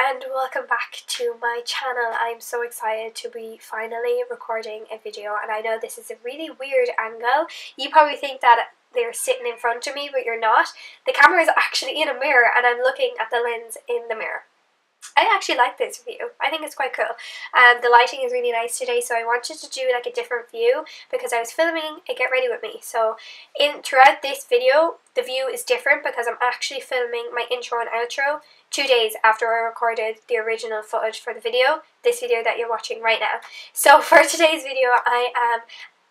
and welcome back to my channel. I'm so excited to be finally recording a video, and I know this is a really weird angle. You probably think that they're sitting in front of me, but you're not. The camera is actually in a mirror and I'm looking at the lens in the mirror. I actually like this view. I think it's quite cool. The lighting is really nice today, so I wanted to do like a different view because I was filming a Get Ready With Me. So throughout this video, the view is different because I'm actually filming my intro and outro 2 days after I recorded the original footage for the video, this video that you're watching right now. So for today's video, I am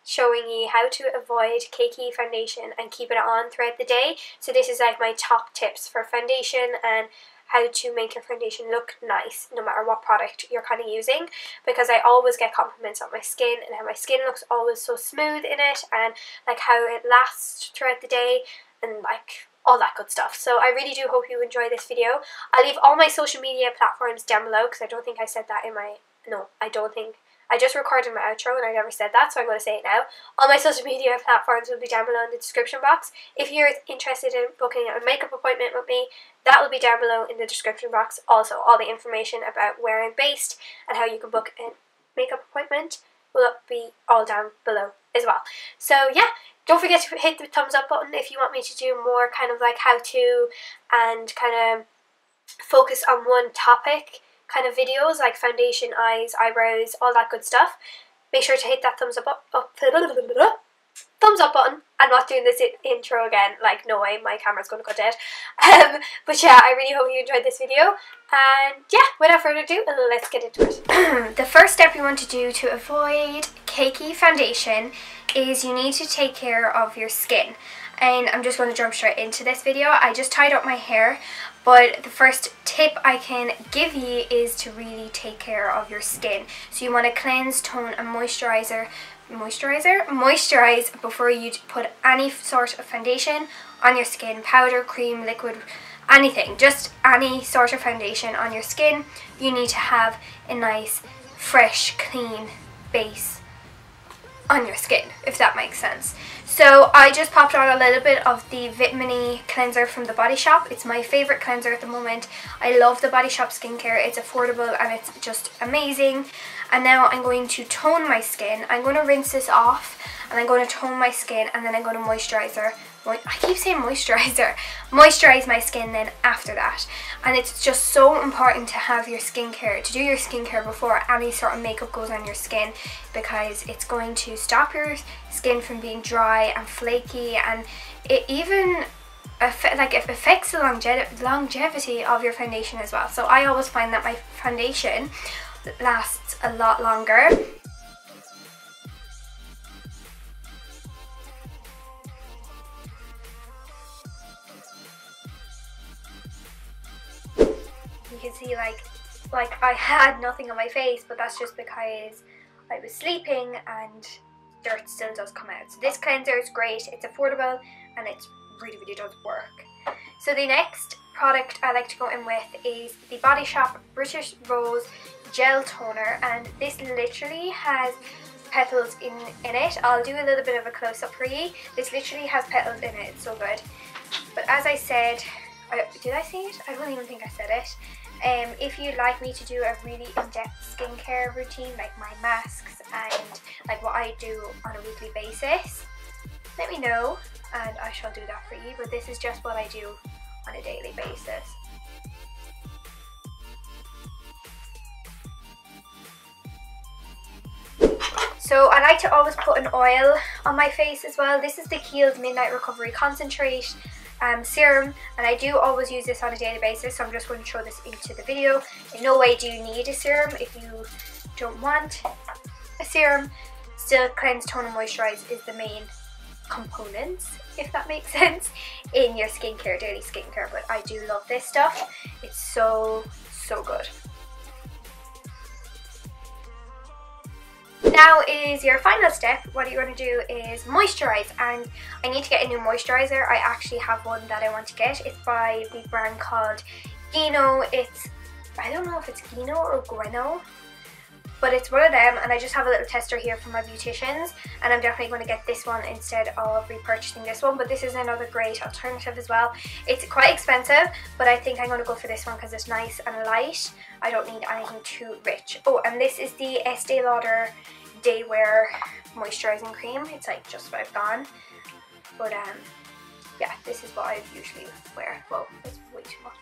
showing you how to avoid cakey foundation and keep it on throughout the day. So this is like my top tips for foundation and how to make your foundation look nice no matter what product you're kind of using, because I always get compliments on my skin and how my skin looks always so smooth in it and like how it lasts throughout the day and like all that good stuff. So I really do hope you enjoy this video. I'll leave all my social media platforms down below because I don't think I said that in my, no, I don't think, I just recorded my outro and I never said that, so I'm going to say it now. All my social media platforms will be down below in the description box. If you're interested in booking a makeup appointment with me, that will be down below in the description box. Also, all the information about where I'm based and how you can book a makeup appointment will be all down below as well. So yeah, don't forget to hit the thumbs up button if you want me to do more kind of like how to and kind of focus on one topic kind of videos like foundation, eyes, eyebrows, all that good stuff. Make sure to hit that thumbs up button. I'm not doing this intro again, like no way, my camera's going to go dead. But yeah, I really hope you enjoyed this video, and yeah, without further ado, let's get into it. The first step you want to do to avoid cakey foundation is you need to take care of your skin. And I'm just going to jump straight into this video. I just tied up my hair, but the first tip I can give you is to really take care of your skin. So you want to cleanse, tone and moisturize before you put any sort of foundation on your skin. Powder, cream, liquid, anything, just any sort of foundation on your skin. You need to have a nice, fresh, clean base on your skin, if that makes sense. So I just popped on a little bit of the Vitamin E cleanser from the Body Shop. It's my favourite cleanser at the moment. I love the Body Shop skincare. It's affordable and it's just amazing. And now I'm going to tone my skin. I'm going to rinse this off and I'm going to tone my skin, and then I'm going to moisturizer. I keep saying moisturizer. Moisturize my skin then after that. And it's just so important to have your skincare, to do your skincare before any sort of makeup goes on your skin, because it's going to stop your skin from being dry and flaky, and it even it affects the longevity of your foundation as well. So I always find that my foundation lasts a lot longer. You can see like I had nothing on my face, but that's just because I was sleeping and dirt still does come out. So this cleanser is great, it's affordable, and it really does work. So the next product I like to go in with is the Body Shop British Rose Gel Toner, and this literally has petals in it. I'll do a little bit of a close-up for you. This literally has petals in it, it's so good. But as I said, did I say it? I don't even think I said it. If you'd like me to do a really in-depth skincare routine, like my masks and like what I do on a weekly basis, let me know and I shall do that for you. But this is just what I do on a daily basis. So I like to always put an oil on my face as well. This is the Kiehl's Midnight Recovery Concentrate serum, and I do always use this on a daily basis, so I'm just going to throw this into the video. In no way do you need a serum if you don't want a serum. Still, cleanse, tone and moisturize is the main components, if that makes sense, in your skincare, daily skincare. But I do love this stuff. It's so good. Now is your final step. What you're going to do is moisturize, and I need to get a new moisturizer. I actually have one that I want to get. It's by the brand called Gino. I don't know if it's Gino or Gueno, but it's one of them, and I just have a little tester here from my beauticians, and I'm definitely going to get this one instead of repurchasing this one. But this is another great alternative as well. It's quite expensive, but I think I'm going to go for this one because it's nice and light. I don't need anything too rich. Oh, and this is the Estee Lauder Day Wear Moisturising Cream. It's like just about gone, but yeah, this is what I usually wear. Whoa, it's way too much.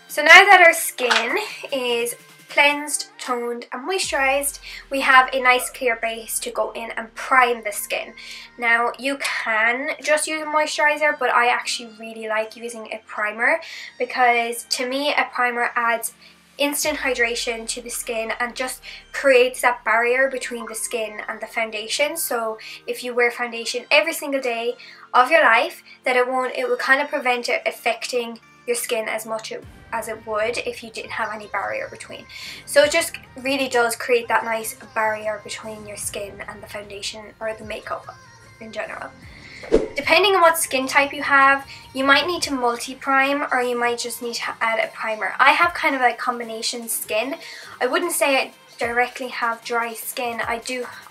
So now that our skin is cleansed, toned and moisturised, we have a nice clear base to go in and prime the skin. Now you can just use a moisturiser, but I actually really like using a primer because to me a primer adds instant hydration to the skin and just creates that barrier between the skin and the foundation. So if you wear foundation every single day of your life, that it will kind of prevent it affecting your skin as much as it would if you didn't have any barrier between. So it just really does create that nice barrier between your skin and the foundation or the makeup in general. Depending on what skin type you have, you might need to multi-prime or you might just need to add a primer. I have kind of like combination skin. I wouldn't say I directly have dry skin. I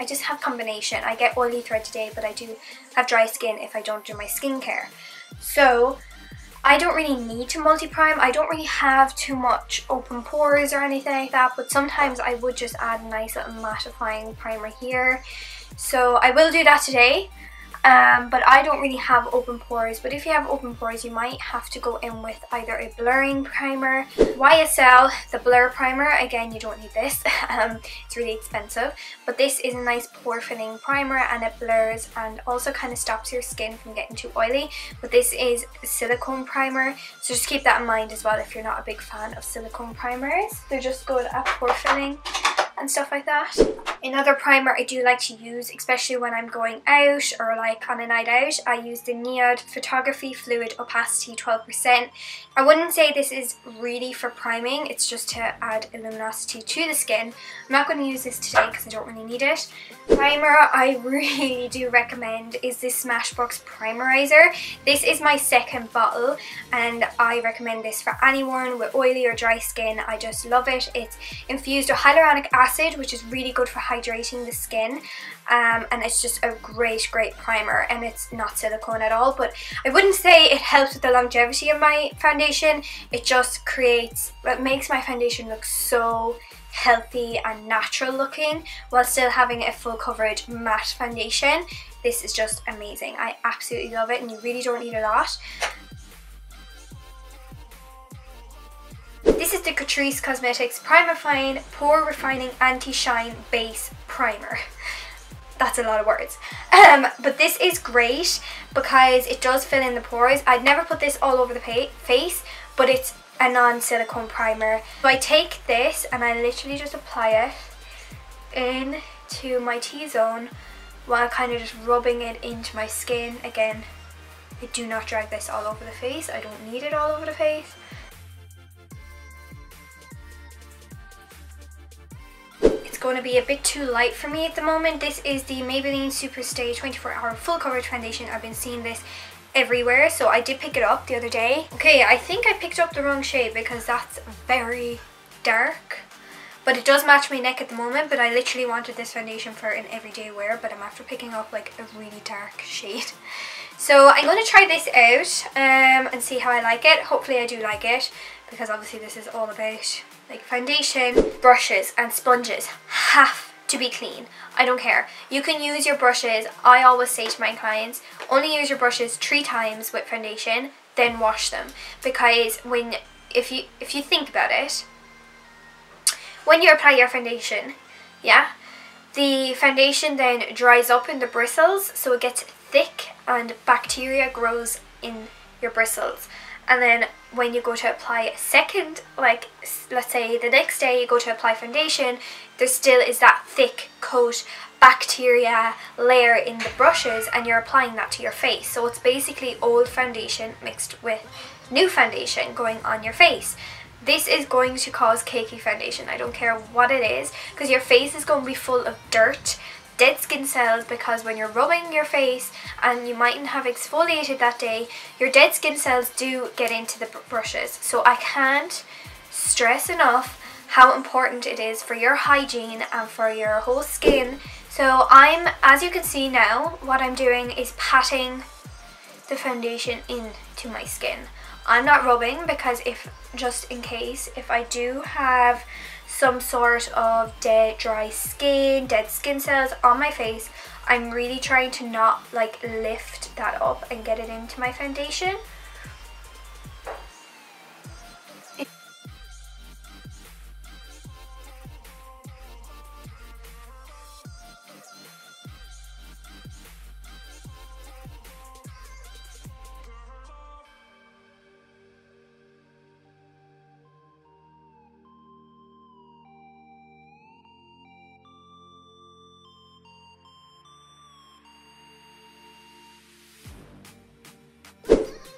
just have combination. I get oily throughout the day, but I do have dry skin if I don't do my skincare. So I don't really need to multi-prime. I don't really have too much open pores or anything like that, but sometimes I would just add a nice little mattifying primer here. So I will do that today. But I don't really have open pores, but if you have open pores you might have to go in with either a blurring primer. YSL, the blur primer, again you don't need this, it's really expensive, but this is a nice pore filling primer and it blurs and also kind of stops your skin from getting too oily. But this is a silicone primer, so just keep that in mind as well if you're not a big fan of silicone primers. They're just good at pore filling and stuff like that. Another primer I do like to use, especially when I'm going out or like on a night out, I use the NIOD Photography Fluid Opacity 12%. I wouldn't say this is really for priming, it's just to add a luminosity to the skin. I'm not going to use this today because I don't really need it. Primer I really do recommend is this Smashbox primerizer. This is my second bottle and I recommend this for anyone with oily or dry skin. I just love it. It's infused with hyaluronic acid, which is really good for hydrating the skin, and it's just a great primer, and it's not silicone at all. But I wouldn't say it helps with the longevity of my foundation. It just makes my foundation look so healthy and natural looking while still having a full coverage matte foundation. This is just amazing. I absolutely love it, and you really don't need a lot. This is the Catrice Cosmetics Primifying Pore Refining Anti-Shine Base Primer. That's a lot of words. But this is great because it does fill in the pores. I'd never put this all over the face, but it's a non-silicone primer. So I take this and I literally just apply it into my T-zone while kind of just rubbing it into my skin. Again, I do not drag this all over the face. I don't need it all over the face. It's going to be a bit too light for me at the moment. This is the Maybelline Superstay 24-Hour Full Coverage Foundation. I've been seeing this everywhere, so I did pick it up the other day. Okay, I think I picked up the wrong shade because that's very dark, but it does match my neck at the moment. But I literally wanted this foundation for an everyday wear, but I'm after picking up like a really dark shade. So I'm going to try this out and see how I like it. Hopefully I do like it, because obviously this is all about like foundation. Brushes and sponges have to be clean. I don't care. You can use your brushes. I always say to my clients, only use your brushes 3 times with foundation, then wash them. Because if you think about it, when you apply your foundation, yeah, the foundation then dries up in the bristles, so it gets thick and bacteria grows in your bristles. And then when you go to apply a second, like let's say the next day you go to apply foundation, there still is that thick coat bacteria layer in the brushes, and you're applying that to your face. So it's basically old foundation mixed with new foundation going on your face. This is going to cause cakey foundation. I don't care what it is, because your face is going to be full of dirt dead skin cells, because when you're rubbing your face and you mightn't have exfoliated that day, your dead skin cells do get into the brushes. So I can't stress enough how important it is for your hygiene and for your whole skin. So as you can see now, what I'm doing is patting the foundation into my skin. I'm not rubbing because just in case if I do have some sort of dead dry skin, dead skin cells on my face, I'm really trying to not like lift that up and get it into my foundation.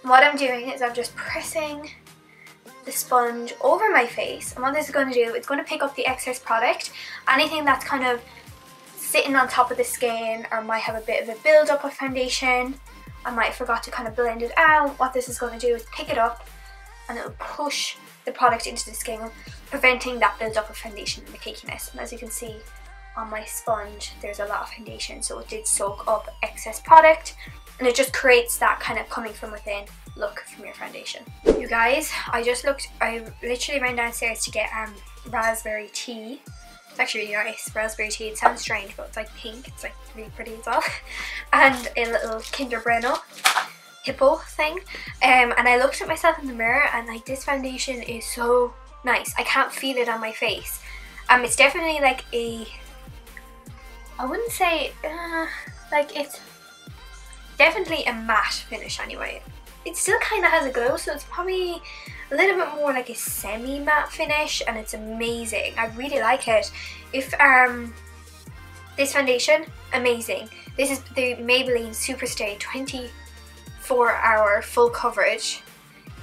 What I'm doing is I'm just pressing the sponge over my face, and what this is going to do, it's going to pick up the excess product, anything that's kind of sitting on top of the skin or might have a bit of a build up of foundation. I might have forgot to kind of blend it out. What this is going to do is pick it up and it'll push the product into the skin, preventing that build up of foundation and the cakiness. And as you can see on my sponge, there's a lot of foundation, so it did soak up excess product, and it just creates that kind of coming from within look from your foundation. You guys, I literally ran downstairs to get raspberry tea. It's actually really nice, raspberry tea. It sounds strange, but it's like pink. It's like really pretty as well. And a little Kinder Bueno hippo thing. And I looked at myself in the mirror, and like, this foundation is so nice. I can't feel it on my face. It's definitely like I wouldn't say like, it's definitely a matte finish anyway. It still kind of has a glow, so it's probably a little bit more like a semi-matte finish, and it's amazing. I really like it. If this foundation, amazing. This is the Maybelline Superstay 24-hour full coverage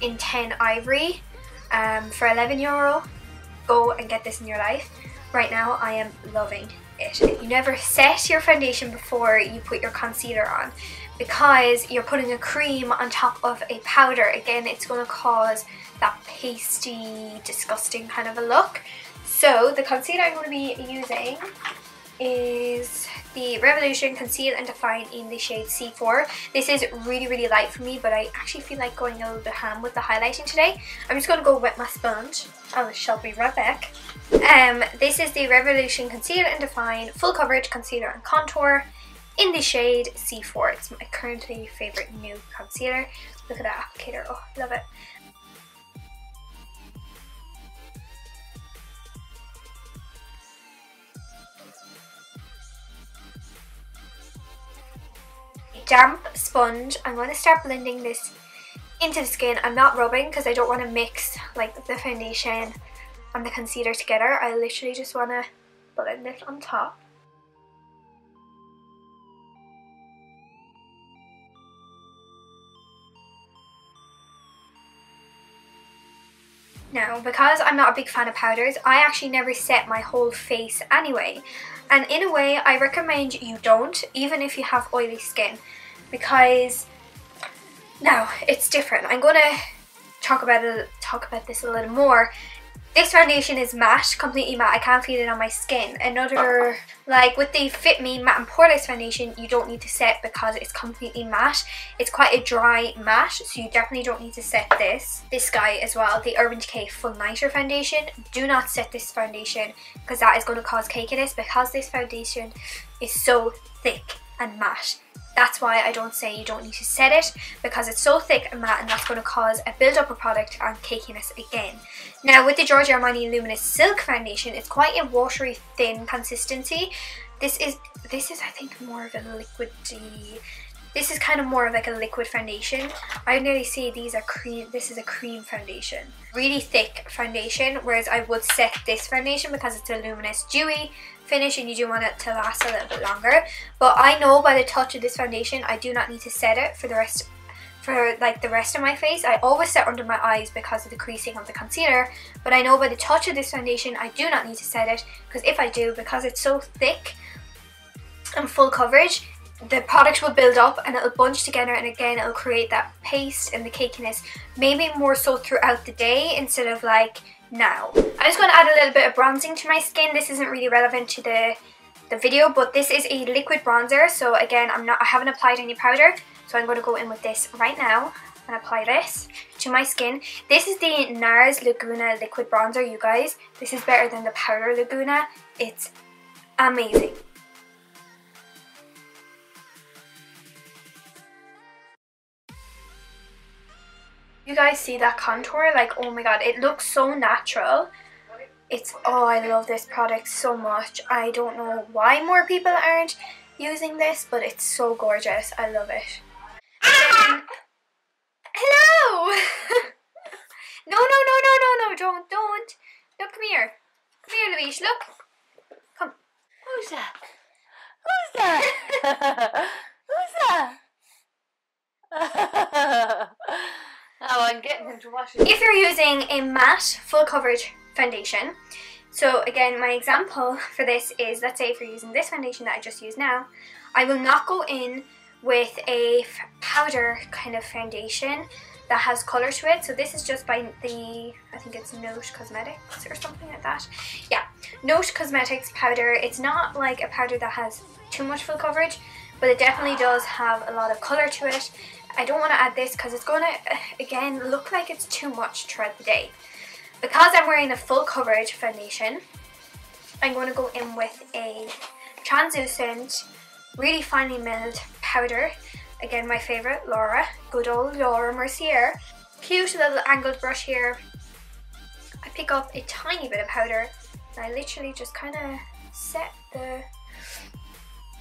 in 10 ivory for €11. Go and get this in your life. Right now I am loving it. You never set your foundation before you put your concealer on, because you're putting a cream on top of a powder. Again, it's going to cause that pasty, disgusting kind of a look. So the concealer I'm going to be using is the Revolution Conceal and Define in the shade C4. This is really, really light for me, but I actually feel like going a little bit ham with the highlighting today. I'm just going to go wet my sponge. I shall be right back. This is the Revolution Conceal and Define Full Coverage Concealer and Contour in the shade C4. It's my currently favourite new concealer. Look at that applicator. Oh, love it. Damp sponge. I'm going to start blending this into the skin. I'm not rubbing because I don't want to mix like the foundation and the concealer together. I literally just want to blend it on top. Now, because I'm not a big fan of powders, I actually never set my whole face anyway. And in a way, I recommend you don't, even if you have oily skin, because now it's different. I'm going to talk about this a little more. This foundation is matte, completely matte. I can't feel it on my skin. Another, like with the Fit Me Matte and Poreless foundation, you don't need to set because it's completely matte. It's quite a dry matte, so you definitely don't need to set this. This guy as well, the Urban Decay Full Nighter foundation. Do not set this foundation because that is going to cause cakiness, because this foundation is so thick and matte. That's why I don't say you don't need to set it, because it's so thick and matte, and that's going to cause a build up of product and cakiness again. Now with the Giorgio Armani Luminous Silk foundation, it's quite a watery thin consistency. This is I think more of a liquidy. This is kind of more of like a liquid foundation. I nearly say these are cream. This is a cream foundation. Really thick foundation, whereas I would set this foundation because it's a luminous dewy finish and you do want it to last a little bit longer. But I know by the touch of this foundation, I do not need to set it for the rest of my face. I always set under my eyes because of the creasing of the concealer, but I know by the touch of this foundation I do not need to set it, because if I do, because it's so thick, and full coverage, the product will build up and it'll bunch together, and again it'll create that paste and the cakiness, maybe more so throughout the day instead of like now. I'm just going to add a little bit of bronzing to my skin. This isn't really relevant to the video, but this is a liquid bronzer, so again I haven't applied any powder, so I'm going to go in with this right now and apply this to my skin. This is the Nars Laguna liquid bronzer, you guys. This is better than the powder Laguna. It's amazing. You guys see that contour? Like, oh my god, it looks so natural. Oh, I love this product so much. I don't know why more people aren't using this, but it's so gorgeous. I love it. Hello! No, don't. Look, come here. Come here, Louise, look. Come. Who's that? Oh, I'm getting him to wash it. If you're using a matte full coverage foundation, so again my example for this is, let's say if you're using this foundation that I just used now, I will not go in with a powder kind of foundation that has colour to it. So this is just by I think it's Note Cosmetics or something like that. Yeah, Note Cosmetics powder. It's not like a powder that has too much full coverage, but it definitely does have a lot of colour to it. I don't want to add this because it's going to, again, look like it's too much throughout the day. Because I'm wearing a full coverage foundation, I'm going to go in with a translucent, really finely milled powder. Again, my favourite, Laura. Good old Laura Mercier. Cute little angled brush here. I pick up a tiny bit of powder and I literally just kind of set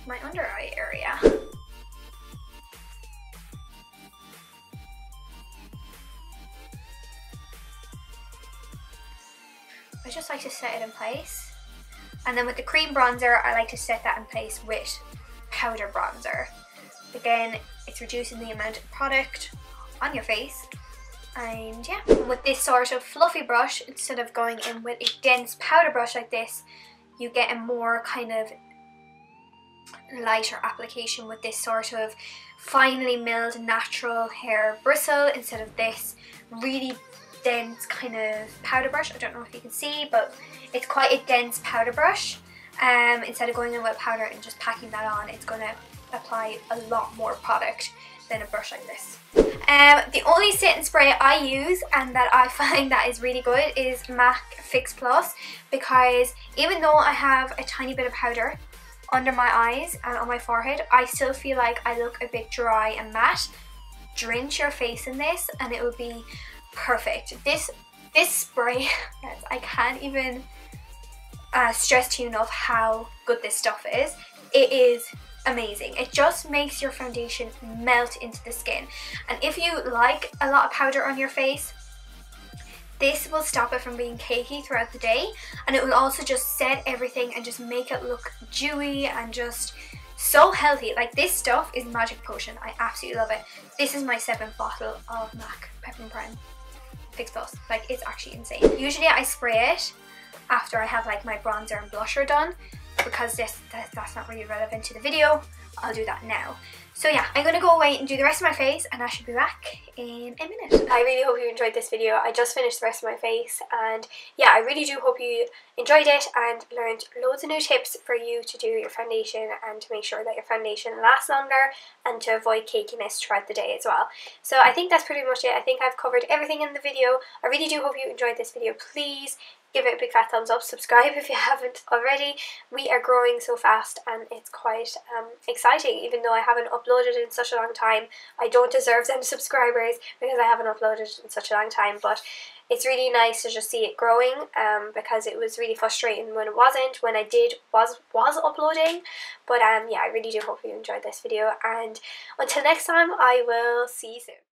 my under eye area. I just like to set it in place. And then with the cream bronzer, I like to set that in place with powder bronzer. Again, it's reducing the amount of product on your face. And yeah, with this sort of fluffy brush, instead of going in with a dense powder brush like this, you get a more kind of lighter application with this sort of finely milled natural hair bristle instead of this really dense kind of powder brush. I don't know if you can see, but it's quite a dense powder brush. Instead of going in with powder and just packing that on, it's going to apply a lot more product than a brush like this. The only setting spray I use and that I find that is really good is MAC Fix Plus, because even though I have a tiny bit of powder under my eyes and on my forehead, I still feel like I look a bit dry and matte. Drench your face in this and it will be perfect. This spray, I can't even stress to you enough how good this stuff is. It is amazing. It just makes your foundation melt into the skin, and if you like a lot of powder on your face, this will stop it from being cakey throughout the day, and it will also just set everything and just make it look dewy and just so healthy. Like, this stuff is magic potion. I absolutely love it. This is my 7th bottle of MAC Pep and Prime Fix Plus. Like, it's actually insane. Usually I spray it after I have like my bronzer and blusher done, because that's not really relevant to the video. I'll do that now. So yeah, I'm going to go away and do the rest of my face and I should be back in a minute. I really hope you enjoyed this video. I just finished the rest of my face, and yeah, I really do hope you enjoyed it and learned loads of new tips for you to do your foundation and to make sure that your foundation lasts longer and to avoid cakiness throughout the day as well. So I think that's pretty much it. I think I've covered everything in the video. I really do hope you enjoyed this video. Please give it a big fat thumbs up, subscribe if you haven't already. We are growing so fast and it's quite exciting. Even though I haven't uploaded in such a long time, I don't deserve them subscribers because I haven't uploaded in such a long time, but it's really nice to just see it growing, because it was really frustrating when it wasn't, when I was uploading. But yeah, I really do hope you enjoyed this video, and until next time, I will see you soon.